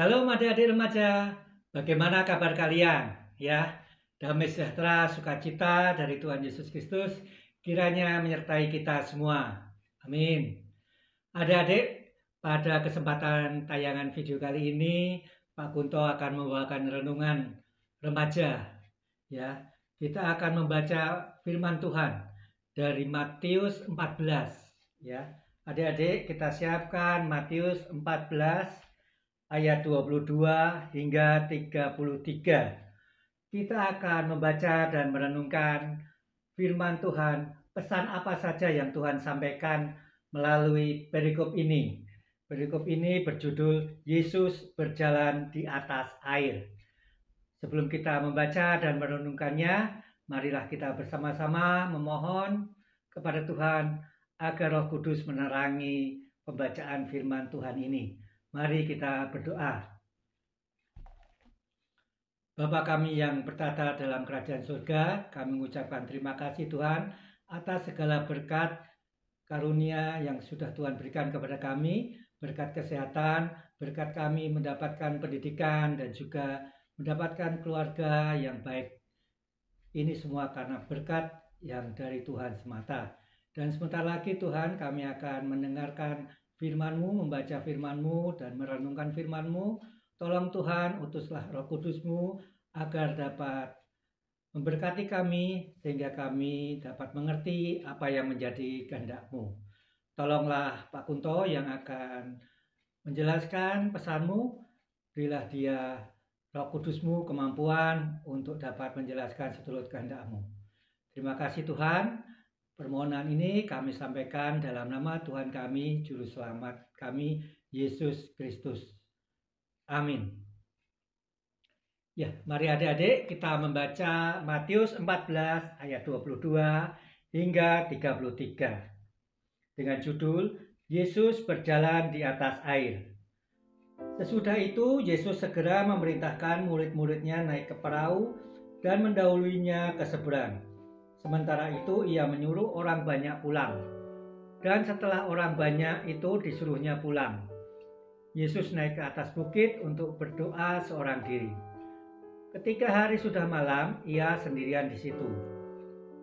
Shalom adik-adik remaja, bagaimana kabar kalian? Ya, damai sejahtera, sukacita dari Tuhan Yesus Kristus kiranya menyertai kita semua. Amin. Adik-adik, pada kesempatan tayangan video kali ini, Pak Kunto akan membawakan renungan remaja. Ya, kita akan membaca firman Tuhan dari Matius 14. Ya, adik-adik kita siapkan Matius 14. Ayat 22 hingga 33. Kita akan membaca dan merenungkan firman Tuhan, pesan apa saja yang Tuhan sampaikan melalui perikop ini. Perikop ini berjudul Yesus berjalan di atas air. Sebelum kita membaca dan merenungkannya, marilah kita bersama-sama memohon kepada Tuhan agar Roh Kudus menerangi pembacaan firman Tuhan ini. Mari kita berdoa. Bapa kami yang bertata dalam kerajaan surga, kami mengucapkan terima kasih Tuhan atas segala berkat karunia yang sudah Tuhan berikan kepada kami, berkat kesehatan, berkat kami mendapatkan pendidikan dan juga mendapatkan keluarga yang baik. Ini semua karena berkat yang dari Tuhan semata. Dan sebentar lagi Tuhan kami akan mendengarkan firman-Mu, membaca firman-Mu dan merenungkan firman-Mu. Tolong Tuhan, utuslah Roh Kudus-Mu agar dapat memberkati kami sehingga kami dapat mengerti apa yang menjadi kehendak-Mu. Tolonglah Pak Kunto yang akan menjelaskan pesan-Mu, berilah dia Roh Kudus-Mu kemampuan untuk dapat menjelaskan seturut kehendak-Mu. Terima kasih Tuhan. Permohonan ini kami sampaikan dalam nama Tuhan kami, Juru Selamat kami, Yesus Kristus. Amin. Ya, mari adik-adik kita membaca Matius 14 ayat 22 hingga 33. Dengan judul, Yesus berjalan di atas air. Sesudah itu, Yesus segera memerintahkan murid-muridnya naik ke perahu dan mendahuluinya ke seberang. Sementara itu ia menyuruh orang banyak pulang. Dan setelah orang banyak itu disuruhnya pulang. Yesus naik ke atas bukit untuk berdoa seorang diri. Ketika hari sudah malam, ia sendirian di situ.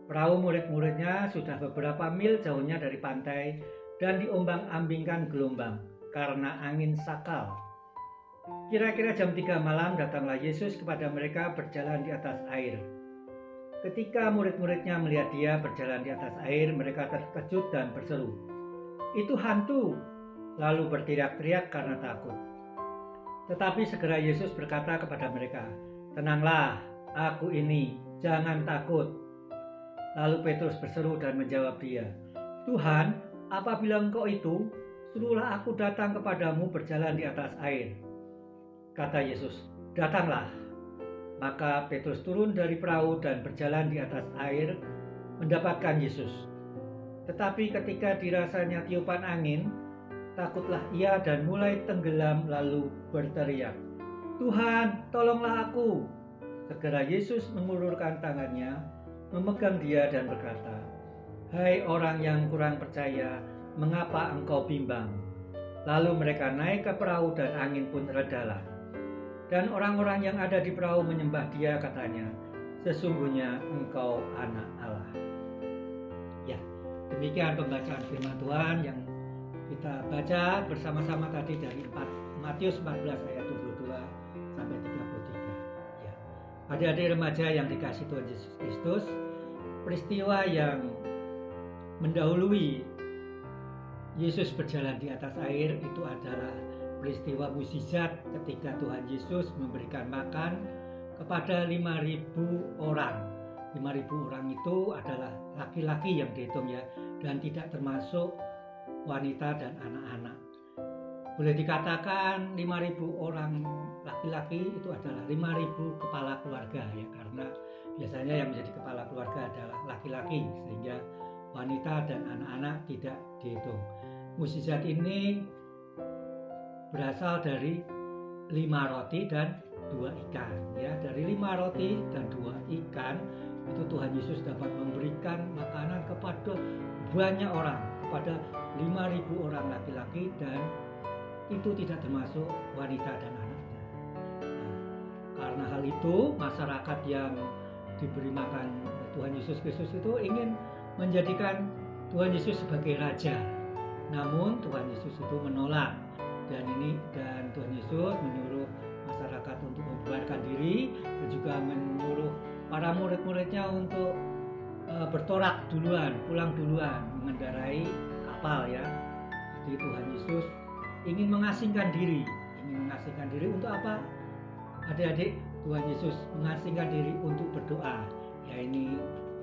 Perahu murid-muridnya sudah beberapa mil jauhnya dari pantai dan diombang-ambingkan gelombang karena angin sakal. Kira-kira jam 3 malam datanglah Yesus kepada mereka berjalan di atas air. Ketika murid-muridnya melihat dia berjalan di atas air, mereka terkejut dan berseru, "Itu hantu!" Lalu berteriak-teriak karena takut. Tetapi segera Yesus berkata kepada mereka, "Tenanglah, aku ini, jangan takut." Lalu Petrus berseru dan menjawab dia, "Tuhan, apabila Engkau itu, suruhlah aku datang kepadamu berjalan di atas air." Kata Yesus, "Datanglah." Maka Petrus turun dari perahu dan berjalan di atas air mendapatkan Yesus. Tetapi ketika dirasanya tiupan angin, takutlah ia dan mulai tenggelam lalu berteriak, "Tuhan, tolonglah aku." Segera Yesus mengulurkan tangannya, memegang dia dan berkata, "Hai orang yang kurang percaya, mengapa engkau bimbang?" Lalu mereka naik ke perahu dan angin pun redalah. Dan orang-orang yang ada di perahu menyembah dia, katanya, "Sesungguhnya engkau anak Allah." Ya, demikian pembacaan firman Tuhan yang kita baca bersama-sama tadi dari Matius 14 ayat 22 sampai 33. Ya, adik-adik remaja yang dikasihi Tuhan Yesus Kristus, peristiwa yang mendahului Yesus berjalan di atas air itu adalah peristiwa mukjizat ketika Tuhan Yesus memberikan makan kepada 5.000 orang. 5.000 orang itu adalah laki-laki yang dihitung ya, dan tidak termasuk wanita dan anak-anak. Boleh dikatakan 5.000 orang laki-laki itu adalah 5.000 kepala keluarga ya, karena biasanya yang menjadi kepala keluarga adalah laki-laki sehingga wanita dan anak-anak tidak dihitung. Mukjizat ini berasal dari 5 roti dan 2 ikan ya. Dari 5 roti dan 2 ikan itu Tuhan Yesus dapat memberikan makanan kepada banyak orang, kepada 5.000 orang laki-laki, dan itu tidak termasuk wanita dan anak. itu masyarakat yang diberi makan Tuhan Yesus Kristus itu ingin menjadikan Tuhan Yesus sebagai raja. Namun Tuhan Yesus itu menolak, dan Tuhan Yesus menyuruh masyarakat untuk membubarkan diri, dan juga menyuruh para murid-muridnya untuk bertorak duluan, pulang duluan, mengendarai kapal ya. Jadi Tuhan Yesus ingin mengasingkan diri untuk apa? Adik-adik, Tuhan Yesus mengasingkan diri untuk berdoa. Ya, ini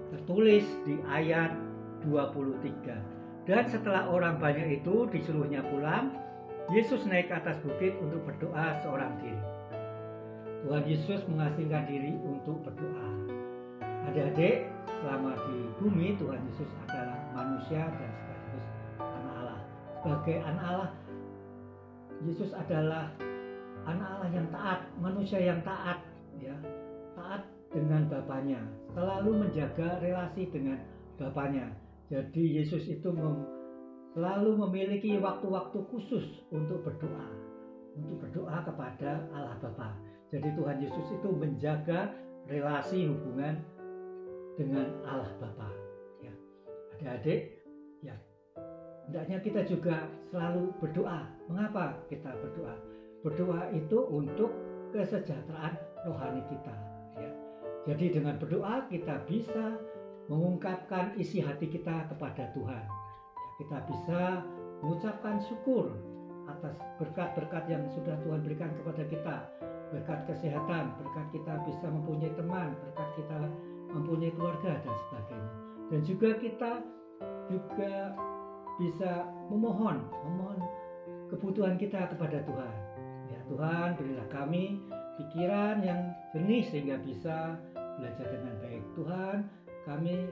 tertulis di ayat 23. Dan setelah orang banyak itu disuruhnya pulang, Yesus naik ke atas bukit untuk berdoa seorang diri. Tuhan Yesus mengasingkan diri untuk berdoa. Adik-adik, selama di bumi Tuhan Yesus adalah manusia dan sekaligus anak Allah. Sebagai anak Allah, Yesus adalah anak Allah yang taat, manusia yang taat, ya, taat dengan Bapaknya, selalu menjaga relasi dengan Bapaknya. Jadi Yesus itu selalu memiliki waktu-waktu khusus untuk berdoa kepada Allah Bapa. Jadi Tuhan Yesus itu menjaga relasi hubungan dengan Allah Bapa. Ya, adik-adik, ya, hendaknya kita juga selalu berdoa. Mengapa kita berdoa? Berdoa itu untuk kesejahteraan rohani kita. Ya. Jadi dengan berdoa kita bisa mengungkapkan isi hati kita kepada Tuhan. Ya, kita bisa mengucapkan syukur atas berkat-berkat yang sudah Tuhan berikan kepada kita. Berkat kesehatan, berkat kita bisa mempunyai teman, berkat kita mempunyai keluarga dan sebagainya. Dan juga kita bisa memohon kebutuhan kita kepada Tuhan. Ya Tuhan, berilah kami pikiran yang jernih sehingga bisa belajar dengan baik. Tuhan, kami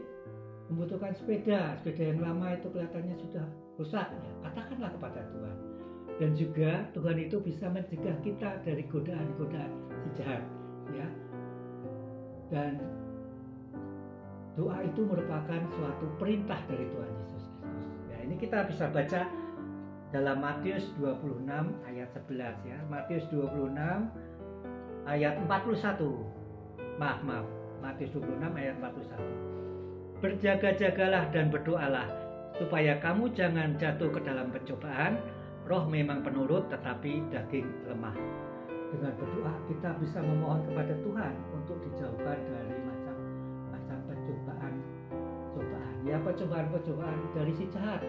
membutuhkan sepeda yang lama itu kelihatannya sudah rusak. Ya, katakanlah kepada Tuhan. Dan juga Tuhan itu bisa mencegah kita dari godaan-godaan si jahat. Ya. Dan doa itu merupakan suatu perintah dari Tuhan Yesus Kristus. Ya, ini kita bisa baca dalam Matius 26 ayat 11 ya. Matius 26 ayat 41. Matius 26 ayat 41. Berjaga-jagalah dan berdoalah supaya kamu jangan jatuh ke dalam pencobaan. Roh memang penurut tetapi daging lemah. Dengan berdoa kita bisa memohon kepada Tuhan untuk dijauhkan dari macam-macam pencobaan. Ya, pencobaan dari si jahat.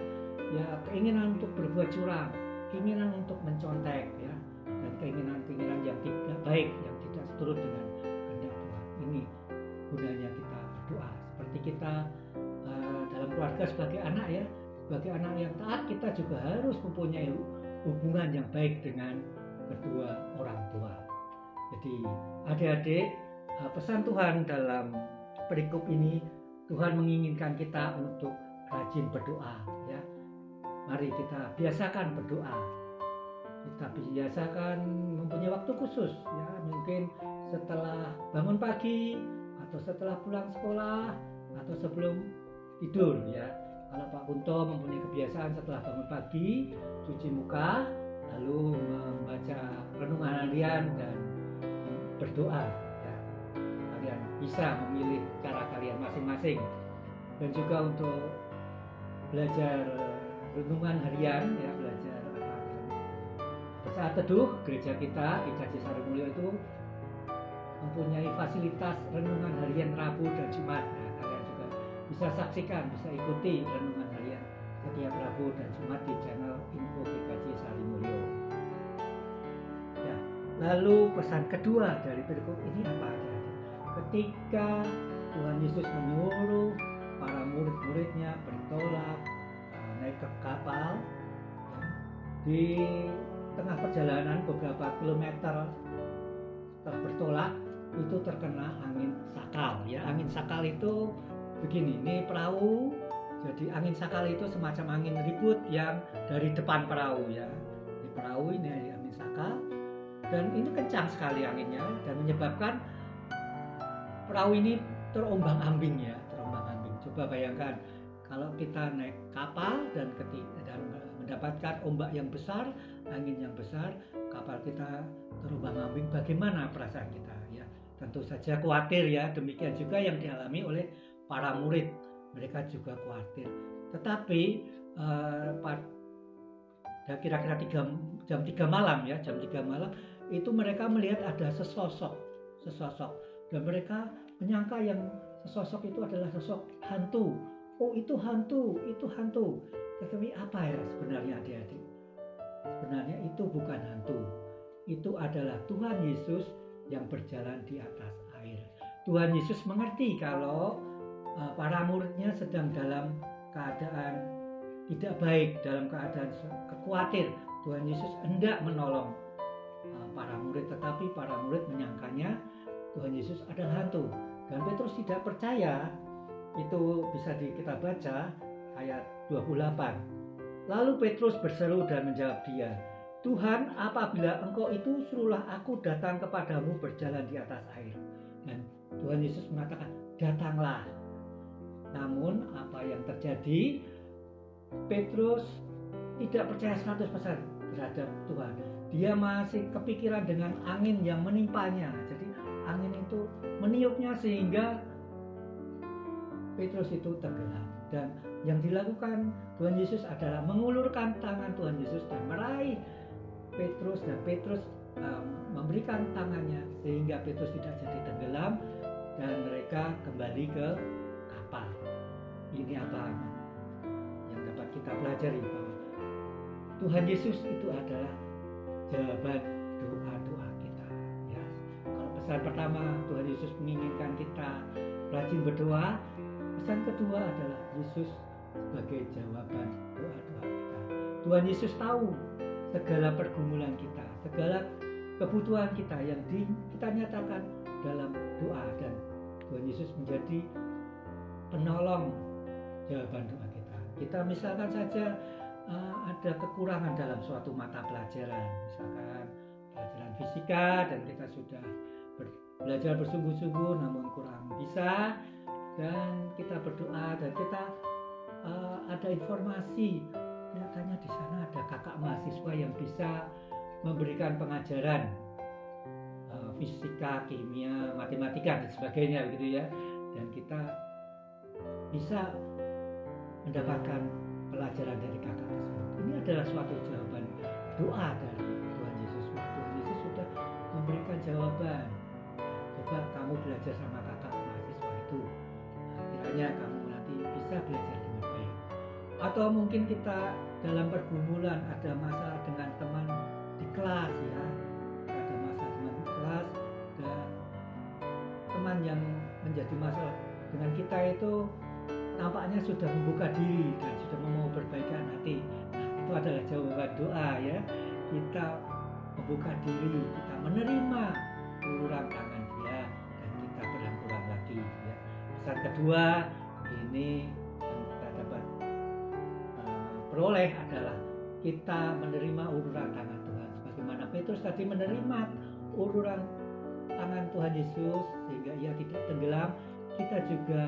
Ya, keinginan untuk berbuat curang, keinginan untuk mencontek, ya, dan keinginan yang tidak baik, yang tidak seturut dengan kehendak Tuhan. Ini gunanya kita berdoa. Seperti kita dalam keluarga sebagai anak ya, sebagai anak yang taat kita juga harus mempunyai hubungan yang baik dengan kedua orang tua. Jadi adik-adik, pesan Tuhan dalam perikop ini, Tuhan menginginkan kita untuk rajin berdoa ya. Mari kita biasakan berdoa. Kita biasakan mempunyai waktu khusus ya, mungkin setelah bangun pagi atau setelah pulang sekolah atau sebelum tidur ya. Kalau Pak Kunto mempunyai kebiasaan setelah bangun pagi cuci muka lalu membaca renungan harian dan berdoa ya. Kalian bisa memilih cara kalian masing-masing. Dan juga untuk belajar renungan harian ya, belajar saat teduh, gereja kita IKJ Sarimulyo itu mempunyai fasilitas renungan harian Rabu dan Jumat. Nah, kalian juga bisa saksikan, bisa ikuti renungan harian setiap Rabu dan Jumat di channel Info IKJ Sarimulyo. Ya, lalu pesan kedua dari perikop ini apa? Ketika Tuhan Yesus menyuruh para murid-muridnya bertolak naik ke kapal ya, di tengah perjalanan beberapa kilometer setelah bertolak itu terkena angin sakal ya. Angin sakal itu begini, ini perahu, jadi angin sakal itu semacam angin ribut yang dari depan perahu ya. Di perahu ini ada angin sakal dan ini kencang sekali anginnya dan menyebabkan perahu ini terombang-ambing ya, terombang-ambing. Coba bayangkan kalau kita naik kapal dan mendapatkan ombak yang besar, angin yang besar, kapal kita terombang-ambing, bagaimana perasaan kita ya? tentu saja khawatir ya. Demikian juga yang dialami oleh para murid, mereka juga khawatir. Tetapi pada kira-kira jam 3 malam ya, jam 3 malam itu mereka melihat ada sesosok dan mereka menyangka yang sesosok itu adalah sosok hantu. Oh, itu hantu. Tetapi apa ya sebenarnya adik-adik? Sebenarnya itu bukan hantu. Itu adalah Tuhan Yesus yang berjalan di atas air. Tuhan Yesus mengerti kalau para muridnya sedang dalam keadaan tidak baik, dalam keadaan khawatir. Tuhan Yesus hendak menolong para murid, tetapi para murid menyangkanya Tuhan Yesus adalah hantu. Dan Petrus tidak percaya. Itu bisa kita baca ayat 28. Lalu Petrus berseru dan menjawab dia, Tuhan, apabila engkau itu, suruhlah aku datang kepadamu berjalan di atas air. Dan Tuhan Yesus mengatakan, datanglah. Namun apa yang terjadi? Petrus tidak percaya 100% terhadap Tuhan. Dia masih kepikiran dengan angin yang menimpanya. Jadi angin itu meniupnya sehingga Petrus itu tenggelam. Dan yang dilakukan Tuhan Yesus adalah mengulurkan tangan Tuhan Yesus dan meraih Petrus, dan Petrus memberikan tangannya sehingga Petrus tidak jadi tenggelam dan mereka kembali ke kapal. Ini apa yang dapat kita pelajari, bahwa Tuhan Yesus itu adalah jawaban doa-doa kita ya. Kalau pesan pertama, Tuhan Yesus menginginkan kita rajin berdoa. Pesan kedua adalah Yesus sebagai jawaban doa-doa kita. Tuhan Yesus tahu segala pergumulan kita, segala kebutuhan kita yang kita nyatakan dalam doa, dan Tuhan Yesus menjadi penolong jawaban doa kita. Kita misalkan saja ada kekurangan dalam suatu mata pelajaran, misalkan pelajaran fisika, dan kita sudah belajar bersungguh-sungguh namun kurang bisa, dan kita berdoa dan kita ada informasi kelihatannya di sana ada kakak mahasiswa yang bisa memberikan pengajaran fisika, kimia, matematika dan sebagainya begitu ya, dan kita bisa mendapatkan pelajaran dari kakak tersebut. Ini adalah suatu jawaban doa dari Tuhan Yesus. Tuhan Yesus sudah memberikan jawaban. Coba kamu belajar sama kakak mahasiswa itu, kiranya kamu nanti bisa belajar dengan baik. Atau mungkin kita dalam pergumulan, ada masalah dengan teman di kelas ya, ada masalah teman di kelas, dan teman yang menjadi masalah dengan kita itu nampaknya sudah membuka diri dan sudah mau berbaikan hati. Nah, itu adalah jawaban doa ya. Kita membuka diri, kita menerima uluran tangan dia, dan kita berangkuran lagi ya. Pesan kedua ini yang kita dapat peroleh adalah kita menerima uluran tangan Tuhan. Sebagaimana Petrus tadi menerima uluran tangan Tuhan Yesus sehingga ia tidak tenggelam, kita juga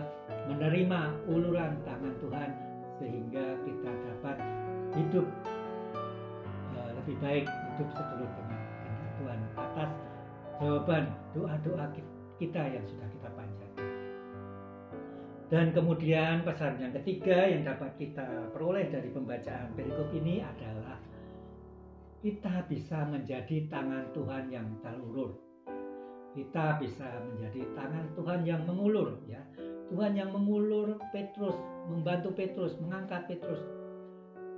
menerima uluran tangan Tuhan sehingga kita dapat hidup lebih baik, hidup seturut dengan kehendak Tuhan atas jawaban doa-doa kita yang sudah kita panjatkan. Dan kemudian pesan yang ketiga yang dapat kita peroleh dari pembacaan perikop ini adalah kita bisa menjadi tangan Tuhan yang terulur. Kita bisa menjadi tangan Tuhan yang mengulur ya. Tuhan yang mengulur Petrus, membantu Petrus, mengangkat Petrus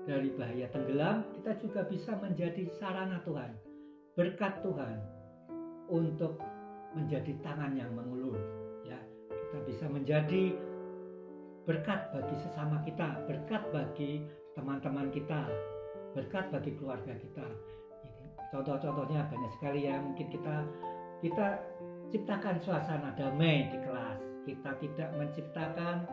dari bahaya tenggelam. Kita juga bisa menjadi sarana Tuhan, berkat Tuhan untuk menjadi tangan yang mengulur ya. Kita bisa menjadi berkat bagi sesama kita, berkat bagi teman-teman kita, berkat bagi keluarga kita. Ini contoh-contohnya banyak sekali ya. Mungkin kita ciptakan suasana damai di kelas. Kita tidak menciptakan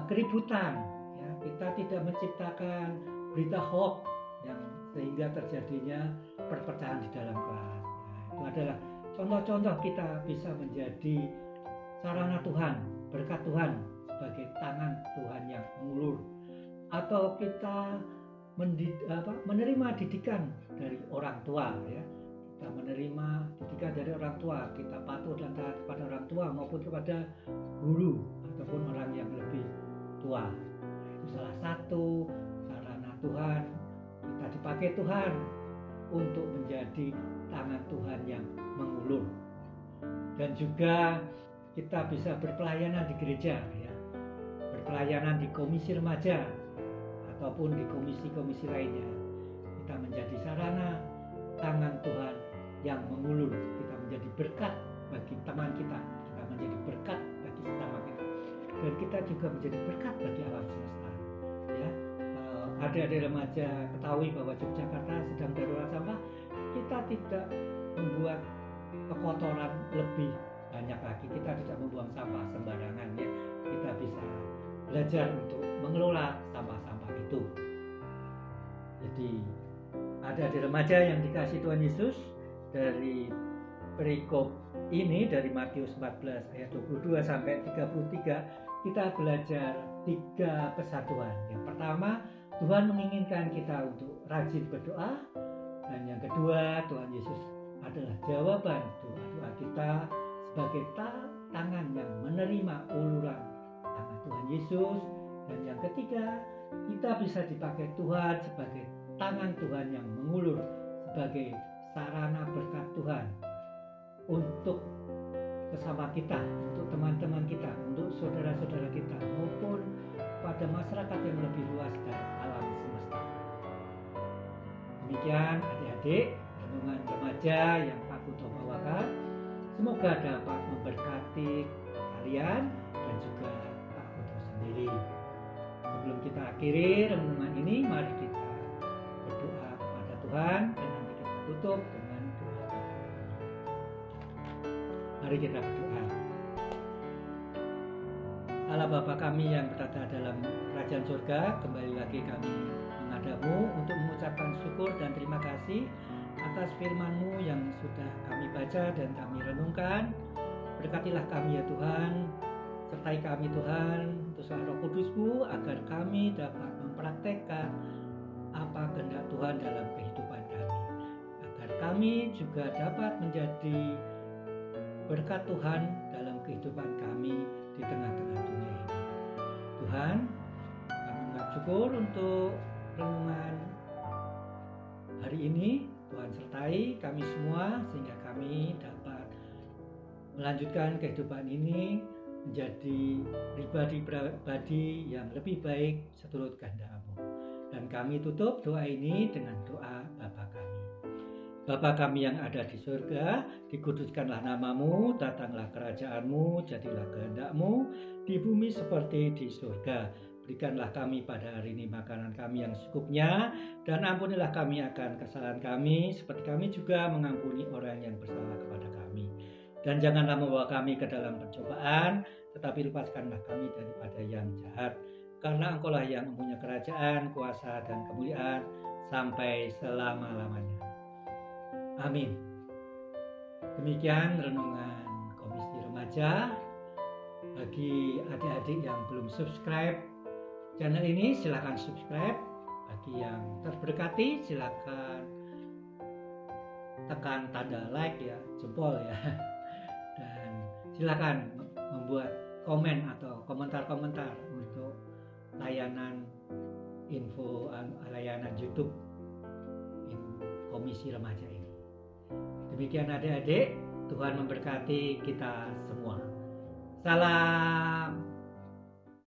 keributan, ya. Kita tidak menciptakan berita hoax yang sehingga terjadinya perpecahan di dalam kelas. Ya, itu adalah contoh-contoh kita bisa menjadi sarana Tuhan, berkat Tuhan sebagai tangan Tuhan yang mengulur. Atau kita menerima didikan dari orang tua, ya. Kita menerima didikan dari orang tua, kita patuh dan taat kepada maupun kepada guru ataupun orang yang lebih tua. Itu salah satu sarana Tuhan, kita dipakai Tuhan untuk menjadi tangan Tuhan yang mengulur. Dan juga kita bisa berpelayanan di gereja, ya, berpelayanan di komisi remaja ataupun di komisi-komisi lainnya. Kita menjadi sarana tangan Tuhan yang mengulur. Kita menjadi berkat bagi teman kita, kita menjadi berkat bagi sesama kita, dan kita juga menjadi berkat bagi alam semesta. Ya, adik-adik remaja ketahui bahwa Yogyakarta sedang darurat sampah. Kita tidak membuat kekotoran lebih banyak lagi. Kita tidak membuang sampah sembarangan, ya. Kita bisa belajar untuk mengelola sampah-sampah itu. Jadi adik-adik remaja yang dikasihi Tuhan Yesus, dari perikop ini dari Matius 14 ayat 22 sampai 33 kita belajar 3 kesatuan. Yang pertama, Tuhan menginginkan kita untuk rajin berdoa, dan yang kedua, Tuhan Yesus adalah jawaban doa-doa kita sebagai tangan yang menerima uluran tangan Tuhan Yesus, dan yang ketiga, kita bisa dipakai Tuhan sebagai tangan Tuhan yang mengulur, sebagai sarana berkat Tuhan untuk sesama kita, untuk teman-teman kita, untuk saudara-saudara kita, maupun pada masyarakat yang lebih luas dan alam semesta. Demikian adik-adik, renungan remaja yang Pak Kuto bawakan. Semoga dapat memberkati kalian dan juga Pak Kuto sendiri. Sebelum kita akhiri renungan ini, mari kita berdoa kepada Tuhan, dan nanti kita tutup dengan doa. Mari kita berdoa. Allah Bapa kami yang berada dalam kerajaan surga, kembali lagi kami menghadap-Mu untuk mengucapkan syukur dan terima kasih atas firman-Mu yang sudah kami baca dan kami renungkan. Berkatilah kami ya Tuhan, sertai kami Tuhan, utuslah Roh Kudus-Mu agar kami dapat mempraktekkan apa kehendak Tuhan dalam kehidupan kami, agar kami juga dapat menjadi berkat Tuhan dalam kehidupan kami di tengah-tengah dunia ini. Tuhan, kami mengucap syukur untuk renungan hari ini. Tuhan sertai kami semua sehingga kami dapat melanjutkan kehidupan ini menjadi pribadi-pribadi yang lebih baik seturut kehendak-Mu. Dan kami tutup doa ini dengan doa Bapa kami. Bapa kami yang ada di surga, dikuduskanlah nama-Mu, datanglah kerajaan-Mu, jadilah kehendak-Mu di bumi seperti di surga. Berikanlah kami pada hari ini makanan kami yang secukupnya, dan ampunilah kami akan kesalahan kami, seperti kami juga mengampuni orang yang bersalah kepada kami. Dan janganlah membawa kami ke dalam pencobaan, tetapi lepaskanlah kami daripada yang jahat. Karena Engkau-lah yang mempunyai kerajaan, kuasa, dan kemuliaan sampai selama-lamanya. Amin. Demikian renungan Komisi Remaja. Bagi adik-adik yang belum subscribe channel ini, silakan subscribe. Bagi yang terberkati, silakan tekan tanda like ya, jempol ya. Dan silakan membuat komen atau komentar-komentar untuk layanan info, layanan YouTube Komisi Remaja ini. Demikian adik-adik, Tuhan memberkati kita semua. Salam